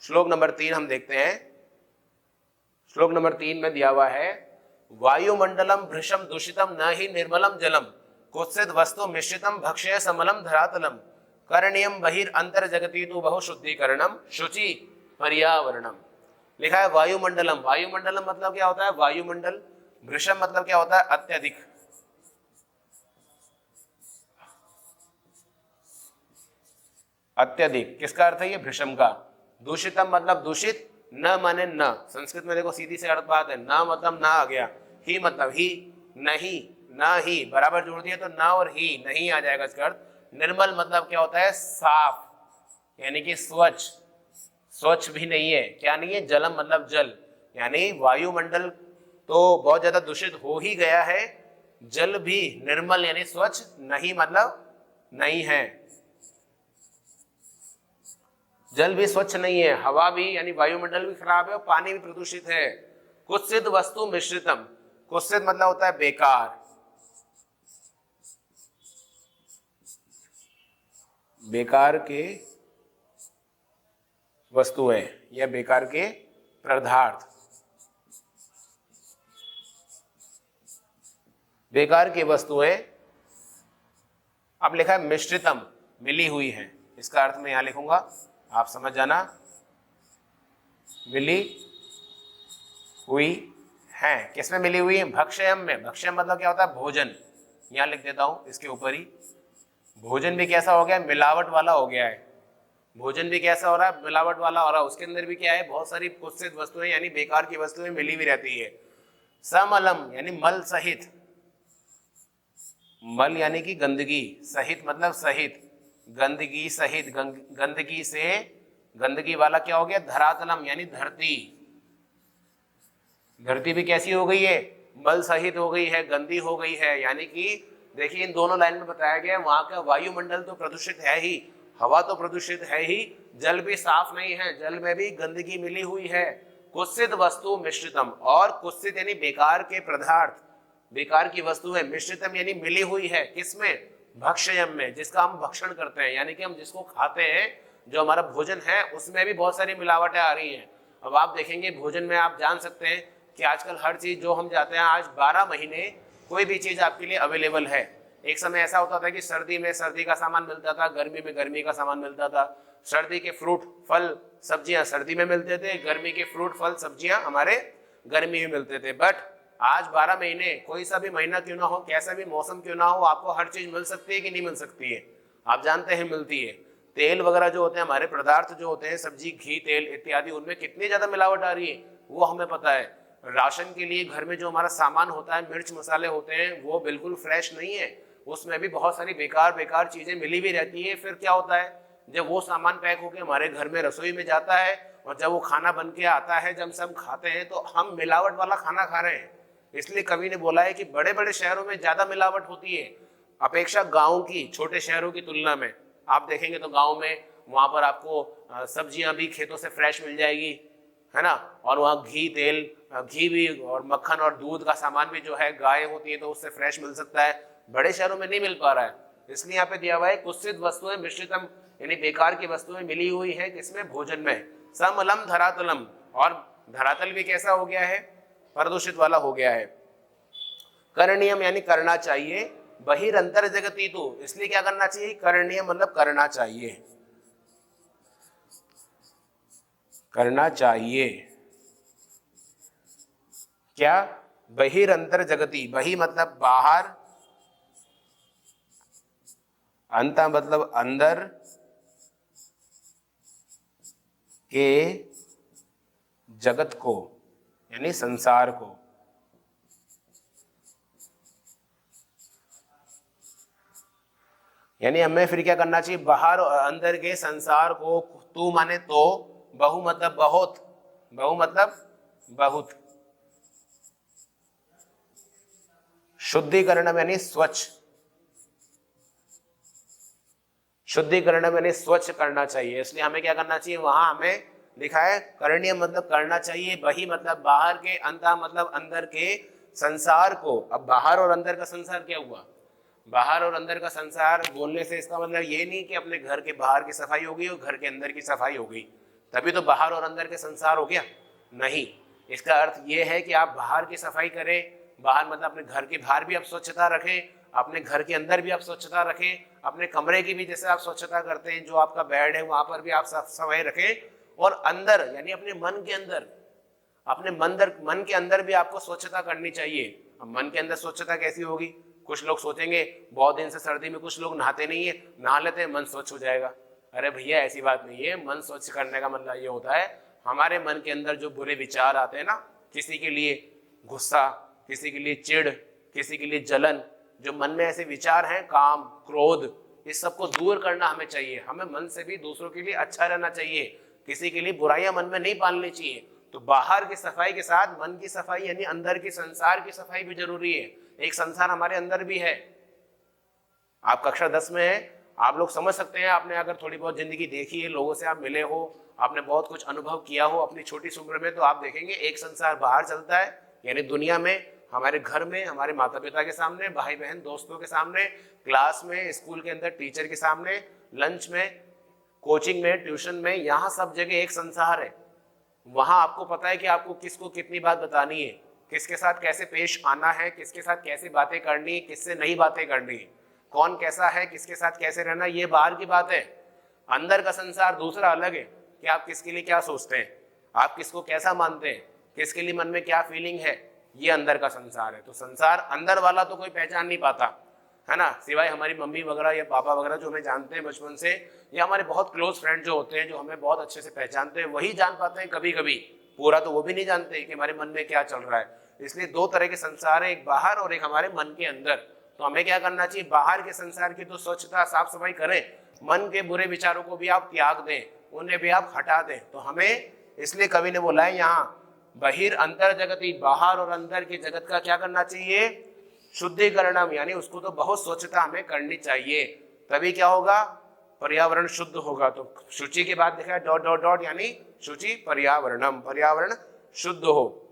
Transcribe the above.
श्लोक नंबर 3 हम देखते हैं। श्लोक नंबर 3 में दिया हुआ है, वायुमंडलम भृशम दूषितम न ही निर्मलम जलम कुत्सित वस्तु मिश्रितम भक्ष्य समलम धरातलम करणीयम बहिर अंतर जगती तु बहु शुद्धिकरणम शुचि पर्यावरणम। लिखा है वायुमंडलम। वायुमंडलम मतलब क्या होता है? वायुमंडल। भृशम मतलब क्या होता है? अत्यधिक। अत्यधिक किसका अर्थ है? ये भृशम का। दूषितम मतलब दूषित। न माने न, संस्कृत में देखो सीधी से अर्थ बात है। न मतलब ना आ गया, ही मतलब ही, नहीं, ना ही बराबर जोड़ दिया तो ना और ही, नहीं आ जाएगा इसका अर्थ। निर्मल मतलब क्या होता है? साफ, यानी कि स्वच्छ। स्वच्छ भी नहीं है, क्या नहीं है? जलम मतलब जल, यानी वायुमंडल तो बहुत ज्यादा दूषित हो ही गया है, जल भी निर्मल यानी स्वच्छ नहीं मतलब नहीं है। जल भी स्वच्छ नहीं है, हवा भी यानी वायुमंडल भी खराब है और पानी भी प्रदूषित है। कुत्सित वस्तु मिश्रितम। कुत्सित मतलब होता है बेकार। बेकार के वस्तुएं या बेकार के पदार्थ। बेकार की वस्तुएं। अब लिखा है मिश्रितम, मिली हुई है। इसका अर्थ मैं यहां लिखूंगा, आप समझ जाना। मिली हुई है, किसमें मिली हुई है? भक्ष्यम में। भक्ष्यम मतलब क्या होता है? भोजन। यहां लिख देता हूं इसके ऊपर ही। भोजन भी कैसा हो गया? मिलावट वाला हो गया है। भोजन भी कैसा हो रहा है? मिलावट वाला हो रहा है। उसके अंदर भी क्या है? बहुत सारी कुत्सित वस्तुएं यानी बेकार की वस्तुएं मिली हुई रहती है। समलम यानी मल सहित। मल यानी कि गंदगी, सहित मतलब सहित, गंदगी सहित, गंदगी से गंदगी वाला क्या हो गया? धरातलम यानी धरती। धरती भी कैसी हो गई है? मल सहित हो गई है, गंदी हो गई है। यानी कि देखिए इन दोनों लाइन में बताया गया है, वहां का वायुमंडल तो प्रदूषित है ही, हवा तो प्रदूषित है ही, जल भी साफ नहीं है, जल में भी गंदगी मिली हुई है। कुत्सित वस्तु मिश्रितम, और कुत्सित यानी बेकार के पदार्थ, बेकार की वस्तु है। मिश्रितम यानी मिली हुई है, किसमें? भक्ष्यम में, जिसका हम भक्षण करते हैं, यानी कि हम जिसको खाते हैं, जो हमारा भोजन है उसमें भी बहुत सारी मिलावटें आ रही हैं। अब आप देखेंगे भोजन में आप जान सकते हैं कि आजकल हर चीज जो हम जाते हैं, आज 12 महीने कोई भी चीज आपके लिए अवेलेबल है। एक समय ऐसा होता था कि सर्दी में सर्दी का सामान मिलता था, गर्मी में गर्मी का सामान मिलता था। सर्दी के फ्रूट फल सब्जियां सर्दी में मिलते थे, गर्मी के फ्रूट फल सब्जियां हमारे गर्मी में मिलते थे। बट आज 12 महीने, कोई सा भी महीना क्यों ना हो, कैसा भी मौसम क्यों ना हो, आपको हर चीज मिल सकती है कि नहीं मिल सकती है? आप जानते हैं मिलती है। तेल वगैरह जो होते हैं, हमारे पदार्थ जो होते हैं, सब्जी घी तेल इत्यादि, उनमें कितनी ज्यादा मिलावट आ रही है वो हमें पता है। राशन के लिए घर में जो हमारा सामान होता है, मिर्च मसाले होते हैं, वो बिल्कुल फ्रेश नहीं है, उसमें भी बहुत सारी बेकार बेकार चीजें मिली भी रहती है। फिर क्या होता है, जब वो सामान पैक होकर हमारे घर में रसोई में जाता है और जब वो खाना बन के आता है, जब सब खाते हैं तो हम मिलावट वाला खाना खा रहे हैं। इसलिए कवि ने बोला है कि बड़े बड़े शहरों में ज्यादा मिलावट होती है अपेक्षा गाँव की, छोटे शहरों की तुलना में। आप देखेंगे तो गाँव में वहां पर आपको सब्जियां भी खेतों से फ्रेश मिल जाएगी, है ना, और वहाँ घी तेल, घी भी और मक्खन और दूध का सामान भी जो है, गाय होती है तो उससे फ्रेश मिल सकता है। बड़े शहरों में नहीं मिल पा रहा है। इसलिए यहाँ पे दिया हुआ है कुत्सित वस्तुएं मिश्रितम, यानी बेकार की वस्तुएं मिली हुई है, किसमें? भोजन में। समलम धरातलम, और धरातल भी कैसा हो गया है? प्रदूषित वाला हो गया है। करणीयम यानी करना चाहिए, बहिरंतर जगती तो, इसलिए क्या करना चाहिए? करणीय मतलब करना चाहिए, करना चाहिए। क्या? बहिरंतर जगती, बहि मतलब बाहर, अंत मतलब अंदर के जगत को, यानी संसार को। यानी हमें फिर क्या करना चाहिए? बाहर और अंदर के संसार को। तू माने तो, बहु मतलब बहुत, बहु मतलब बहुत, शुद्धिकरण यानी स्वच्छ, शुद्धिकरण यानी स्वच्छ करना चाहिए। इसलिए हमें क्या करना चाहिए? वहां हमें लिखा है करणीय मतलब करना चाहिए, बही मतलब बाहर के, अंता मतलब अंदर के संसार को। अब बाहर और अंदर का संसार क्या हुआ? बाहर और अंदर का संसार बोलने से इसका मतलब ये नहीं कि अपने घर के बाहर की सफाई हो गई और घर के अंदर की सफाई हो गई। तभी तो बाहर और अंदर के संसार हो गया। नहीं, इसका अर्थ ये है कि आप बाहर की सफाई करें, बाहर मतलब अपने घर के बाहर भी आप स्वच्छता रखें, अपने घर के अंदर भी आप स्वच्छता रखें, अपने कमरे की भी जैसे आप स्वच्छता करते हैं, जो आपका बेड है वहां पर भी आप साफ सफाई रखें, और अंदर यानी अपने मन के अंदर, अपने मन के अंदर भी आपको स्वच्छता करनी चाहिए। अब मन के अंदर स्वच्छता कैसी होगी? कुछ लोग सोचेंगे बहुत दिन से सर्दी में कुछ लोग नहाते नहीं है, नहा लेते हैं मन स्वच्छ हो जाएगा। अरे भैया ऐसी बात नहीं है। मन स्वच्छ करने का मतलब ये होता है हमारे मन के अंदर जो बुरे विचार आते हैं ना, किसी के लिए गुस्सा, किसी के लिए चिढ़, किसी के लिए जलन, जो मन में ऐसे विचार हैं, काम, क्रोध, इस सबको दूर करना हमें चाहिए। हमें मन से भी दूसरों के लिए अच्छा रहना चाहिए, किसी के लिए बुराइयां मन में नहीं पालनी चाहिए। तो बाहर की सफाई के साथ मन की सफाई यानी अंदर की संसार की सफाई भी जरूरी है। एक संसार हमारे अंदर भी है। आप कक्षा 10 में है, आप लोग समझ सकते हैं, आपने अगर थोड़ी बहुत जिंदगी देखी है, लोगों से आप मिले हो, आपने बहुत कुछ अनुभव किया हो अपनी छोटी सी उम्र में, तो आप देखेंगे एक संसार बाहर चलता है, यानी दुनिया में, हमारे घर में, हमारे माता पिता के सामने, भाई बहन दोस्तों के सामने, क्लास में, स्कूल के अंदर टीचर के सामने, लंच में, कोचिंग में, ट्यूशन में, यहाँ सब जगह एक संसार है। वहां आपको पता है कि आपको किसको कितनी बात बतानी है, किसके साथ कैसे पेश आना है, किसके साथ कैसे बातें करनी है, किससे नहीं बातें करनी है, कौन कैसा है, किसके साथ कैसे रहना, ये बाहर की बात है। अंदर का संसार दूसरा अलग है कि आप किसके लिए क्या सोचते हैं, आप किसको कैसा मानते हैं, किसके लिए मन में क्या फीलिंग है, ये अंदर का संसार है। तो संसार अंदर वाला तो कोई पहचान नहीं पाता है ना, सिवाय हमारी मम्मी वगैरह या पापा वगैरह जो हमें जानते हैं बचपन से, या हमारे बहुत क्लोज फ्रेंड जो होते हैं जो हमें बहुत अच्छे से पहचानते हैं, वही जान पाते हैं कभी कभी। पूरा तो वो भी नहीं जानते कि हमारे मन में क्या चल रहा है। इसलिए दो तरह के संसार है, एक बाहर और एक हमारे मन के अंदर। तो हमें क्या करना चाहिए? बाहर के संसार की तो स्वच्छता साफ सफाई करें, मन के बुरे विचारों को भी आप त्याग दें, उन्हें भी आप हटा दें। तो हमें, इसलिए कवि ने बोला है यहाँ, बहिर अंतर जगती, बाहर और अंदर की जगत का क्या करना चाहिए? शुद्धिकरणम, यानी उसको तो बहुत स्वच्छता हमें करनी चाहिए, तभी क्या होगा? पर्यावरण शुद्ध होगा। तो शुचि के बाद लिखा है डॉट डॉट डॉट, यानी शुचि पर्यावरणम, पर्यावरण शुद्ध हो।